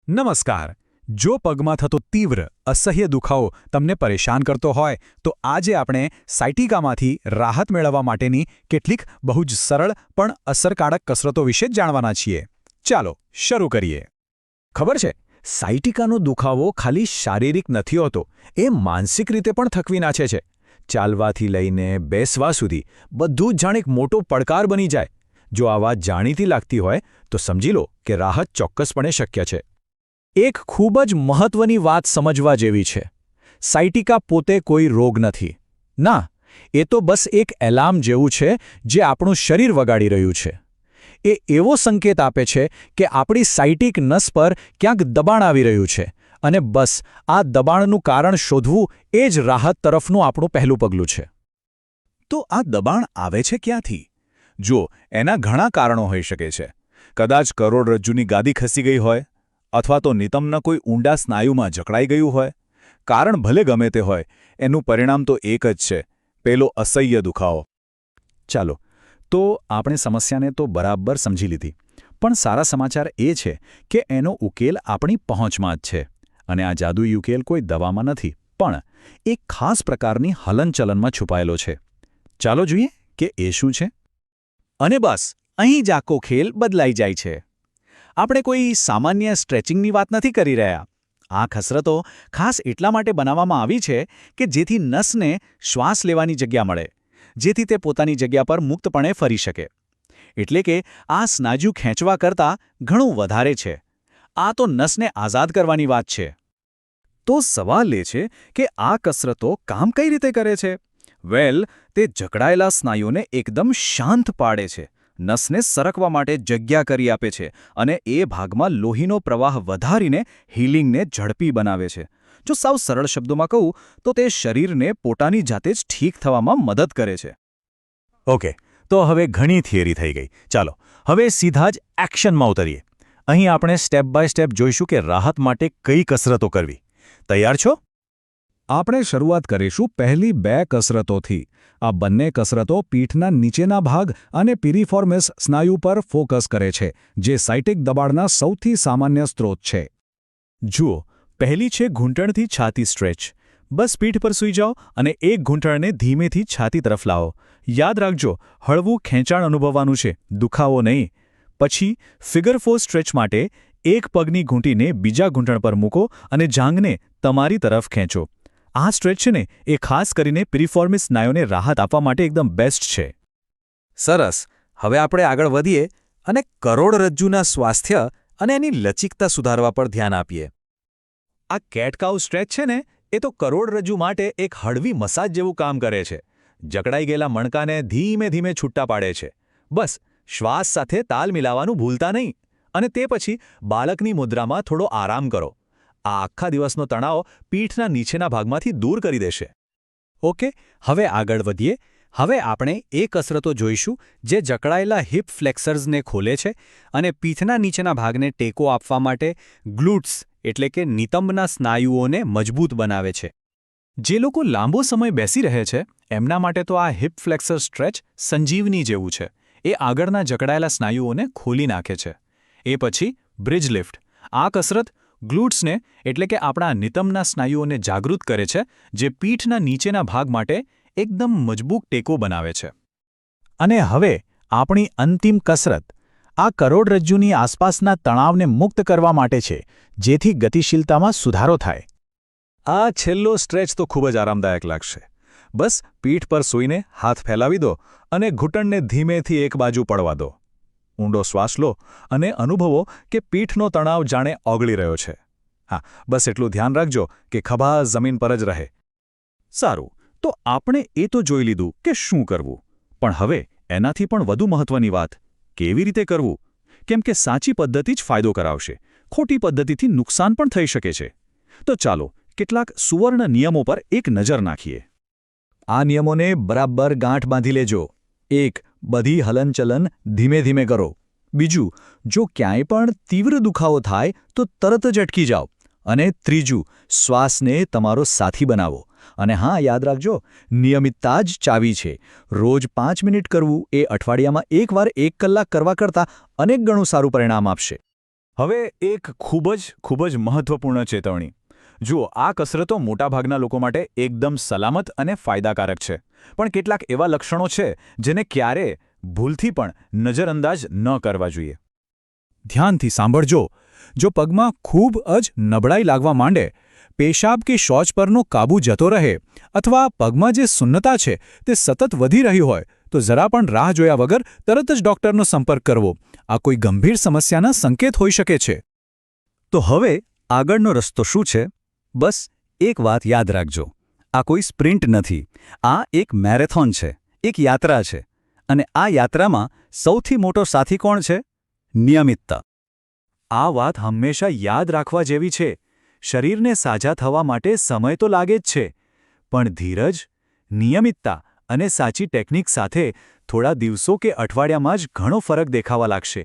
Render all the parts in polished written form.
નમસ્કાર. જો પગમાં થતો તીવ્ર અસહ્ય દુખાવો તમને પરેશાન કરતો હોય તો આજે આપણે સાયટિકામાંથી રાહત મેળવવા માટેની કેટલીક બહુ જ સરળ પણ અસરકારક કસરતો વિશે જ જાણવાના છીએ. ચાલો શરૂ કરીએ. ખબર છે, સાયટિકાનો દુખાવો ખાલી શારીરિક નથી હોતો, એ માનસિક રીતે પણ થકવી નાખે છે. ચાલવાથી લઈને બેસવા સુધી બધું જ જાણે એક મોટો પડકાર બની જાય. જો આ વાત જાણીતી લાગતી હોય તો સમજી લો કે રાહત ચોક્કસપણે શક્ય છે. એક ખૂબ જ મહત્વની વાત સમજવા જેવી છે. સાયટિકા પોતે કોઈ રોગ નથી. ના, એ તો બસ એક એલાર્મ જેવું છે જે આપણું શરીર વગાડી રહ્યું છે. એ એવો સંકેત આપે છે કે આપણી સાયટિક નસ પર ક્યાંક દબાણ આવી રહ્યું છે અને બસ આ દબાણનું કારણ શોધવું એ જ રાહત તરફનું આપણું પહેલું પગલું છે. તો આ દબાણ આવે છે ક્યાંથી? જો, એના ઘણા કારણો હોઈ શકે છે. કદાચ કરોડરજ્જુની ગાદી ખસી ગઈ હોય, અથવા તો નિતંબના કોઈ ઊંડા સ્નાયુમાં જકડાઈ ગયું હોય. કારણ ભલે ગમે તે હોય, એનું પરિણામ તો એક જ છે, પેલો અસહ્ય દુખાવો. ચાલો, તો આપણે સમસ્યાને તો બરાબર સમજી લીધી, પણ સારા સમાચાર એ છે કે એનો ઉકેલ આપણી પહોંચમાં જ છે. અને આ જાદુઈ ઉકેલ કોઈ દવામાં નથી, પણ એક ખાસ પ્રકારની હલનચલનમાં છુપાયેલો છે. ચાલો જોઈએ કે એ શું છે. અને બસ અહીં જ આખો ખેલ બદલાઈ જાય છે. આપણે કોઈ સામાન્ય સ્ટ્રેચિંગની વાત નથી કરી રહ્યા. આ કસરતો ખાસ એટલા માટે બનાવવામાં આવી છે કે જેથી નસને શ્વાસ લેવાની જગ્યા મળે, જેથી તે પોતાની જગ્યા પર મુક્તપણે ફરી શકે. એટલે કે આ સ્નાયુ ખેંચવા કરતાં ઘણું વધારે છે. આ તો નસને આઝાદ કરવાની વાત છે. તો સવાલ એ છે કે આ કસરતો કામ કઈ રીતે કરે છે? વેલ, તે જકડાયેલા સ્નાયુને એકદમ શાંત પાડે છે, નસને સરકવા માટે જગ્યા કરી આપે છે અને એ ભાગમાં લોહીનો પ્રવાહ વધારીને હીલિંગને ઝડપી બનાવે છે. જો સાવ સરળ શબ્દોમાં કહું તો તે શરીરને પોતાની જાતે જ ઠીક થવામાં મદદ કરે છે. ઓકે, તો હવે ઘણી થિયરી થઈ ગઈ. ચાલો હવે સીધા જ એક્શનમાં ઉતરીએ. અહીં આપણે સ્ટેપ બાય સ્ટેપ જોઈશું કે રાહત માટે કઈ કસરતો કરવી. તૈયાર છો? આપણે શરૂઆત કરીશું પહેલી બે કસરતોથી. આ બંને કસરતો પીઠના નીચેના ભાગ અને પિરિફોર્મિસ સ્નાયુ પર ફોકસ કરે છે, જે સાયટિક દબાણના સૌથી સામાન્ય સ્ત્રોત છે. જુઓ, પહેલી છે ઘૂંટણથી છાતી સ્ટ્રેચ. બસ પીઠ પર સૂઈ જાઓ અને એક ઘૂંટણને ધીમેથી છાતી તરફ લાવો. યાદ રાખજો, હળવું ખેંચાણ અનુભવવાનું છે, દુખાવો નહીં. પછી ફિગર 4 સ્ટ્રેચ માટે એક પગની ઘૂંટીને બીજા ઘૂંટણ પર મૂકો અને જાંઘને તમારી તરફ ખેંચો. આ સ્ટ્રેચ છે ને, એ ખાસ કરીને પિરિફોર્મિસ સ્નાયુને રાહત આપવા માટે એકદમ બેસ્ટ છે. સરસ. હવે આપણે આગળ વધીએ અને કરોડરજ્જુના સ્વાસ્થ્ય અને એની લચકતા સુધારવા પર ધ્યાન આપીએ. આ કેટ કાઉ સ્ટ્રેચ છે ને, એ તો કરોડરજ્જુ માટે એક હળવી મસાજ જેવું કામ કરે છે. જકડાઈ ગયેલા મણકાને ધીમે ધીમે છૂટા પાડે છે. બસ શ્વાસ સાથે તાલ મિલાવવાનું ભૂલતા નહીં. અને તે પછી બાળકની મુદ્રામાં થોડો આરામ કરો. આ આખા દિવસનો તણાવ પીઠના નીચેના ભાગમાંથી દૂર કરી દેશે. ઓકે, હવે આગળ વધીએ. હવે આપણે એ કસરતો જોઈશું જે જકડાયેલા હિપ ફ્લેક્સર્સને ખોલે છે અને પીઠના નીચેના ભાગને ટેકો આપવા માટે ગ્લુટ્સ એટલે કે નિતંબના સ્નાયુઓને મજબૂત બનાવે છે. જે લોકો લાંબો સમય બેસી રહે છે એમના માટે તો આ હિપ ફ્લેક્સર સ્ટ્રેચ સંજીવની જેવું છે. એ આગળના જકડાયેલા સ્નાયુઓને ખોલી નાખે છે. એ પછી બ્રિજ લિફ્ટ. આ કસરત ગ્લુટ્સને એટલે કે આપણા નિતંબના સ્નાયુઓને જાગૃત કરે છે, જે પીઠના નીચેના ભાગ માટે એકદમ મજબૂત ટેકો બનાવે છે. અને હવે આપણી અંતિમ કસરત આ કરોડરજ્જુની આસપાસના તણાવને મુક્ત કરવા માટે છે, જેથી ગતિશીલતામાં સુધારો થાય. આ છેલ્લો સ્ટ્રેચ તો ખૂબ જ આરામદાયક લાગશે. બસ પીઠ પર સૂઈને હાથ ફેલાવી દો અને ઘૂંટણને ધીમેથી એક બાજુ પડવા દો. ઊંડો શ્વાસ લો અને અનુભવો કે પીઠનો તણાવ જાણે ઓગળી રહ્યો છે. હા, બસ એટલું ધ્યાન રાખજો કે ખભા જમીન પર જ રહે. સારું, તો આપણે એ તો જોઈ લીધું કે શું કરવું. પણ હવે એનાથી પણ વધુ મહત્વની વાત, કેવી રીતે કરવું? કેમ કે સાચી પદ્ધતિ જ ફાયદો કરાવશે. ખોટી પદ્ધતિથી નુકસાન પણ થઈ શકે છે. તો ચાલો કેટલાક સુવર્ણ નિયમો પર એક નજર નાખીએ. આ નિયમોને બરાબર ગાંઠ બાંધી લેજો. 1. બધી હલનચલન ધીમે ધીમે કરો. 2. જો ક્યાંય પણ તીવ્ર દુખાવો થાય તો તરત જ અટકી જાઓ. અને 3. શ્વાસને તમારો સાથી બનાવો. અને હા, યાદ રાખજો, નિયમિતતા જ ચાવી છે. રોજ 5 મિનિટ કરવું એ અઠવાડિયામાં એકવાર 1 કલાક કરવા કરતાં અનેક ગણું સારું પરિણામ આપશે. હવે એક ખૂબ જ મહત્વપૂર્ણ ચેતવણી. જુઓ, આ કસરતો મોટાભાગના લોકો માટે એકદમ સલામત અને ફાયદાકારક છે. પણ કેટલાક એવા લક્ષણો છે જેને ક્યારેય ભૂલથી પણ નજરઅંદાજ ન કરવા જોઈએ. ધ્યાનથી સાંભળજો. જો પગમાં ખૂબ જ નબળાઈ લાગવા માંડે, પેશાબ કે શૌચ પરનો કાબૂ જતો રહે, અથવા પગમાં જે સુન્નતા છે તે સતત વધી રહી હોય, તો જરા પણ રાહ જોયા વગર તરત જ ડૉક્ટરનો સંપર્ક કરવો. આ કોઈ ગંભીર સમસ્યાના સંકેત હોઈ શકે છે. તો હવે આગળનો રસ્તો શું છે? બસ એક વાત યાદ રાખજો. આ કોઈ સ્પ્રિન્ટ નથી. આ એક મેરેથોન છે, એક યાત્રા છે. અને આ યાત્રામાં સૌથી મોટો સાથી કોણ છે? નિયમિતતા. આ વાત હંમેશા યાદ રાખવા જેવી છે. શરીરને સાજા થવા માટે સમય તો લાગે જ છે, પણ ધીરજ, નિયમિતતા અને સાચી ટેકનિક સાથે થોડા દિવસો કે અઠવાડિયામાં જ ઘણો ફરક દેખાવા લાગશે.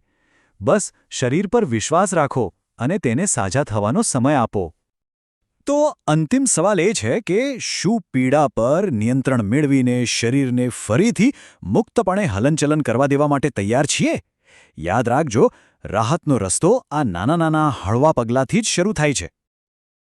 બસ શરીર પર વિશ્વાસ રાખો અને તેને સાજા થવાનો સમય આપો. તો અંતિમ સવાલ એ છે કે શું પીડા પર નિયંત્રણ મેળવીને શરીરને ફરીથી મુક્તપણે હલનચલન કરવા દેવા માટે તૈયાર છીએ? યાદ રાખજો, રાહતનો રસ્તો આ નાના હળવા પગલાંથી જ શરૂ થાય છે.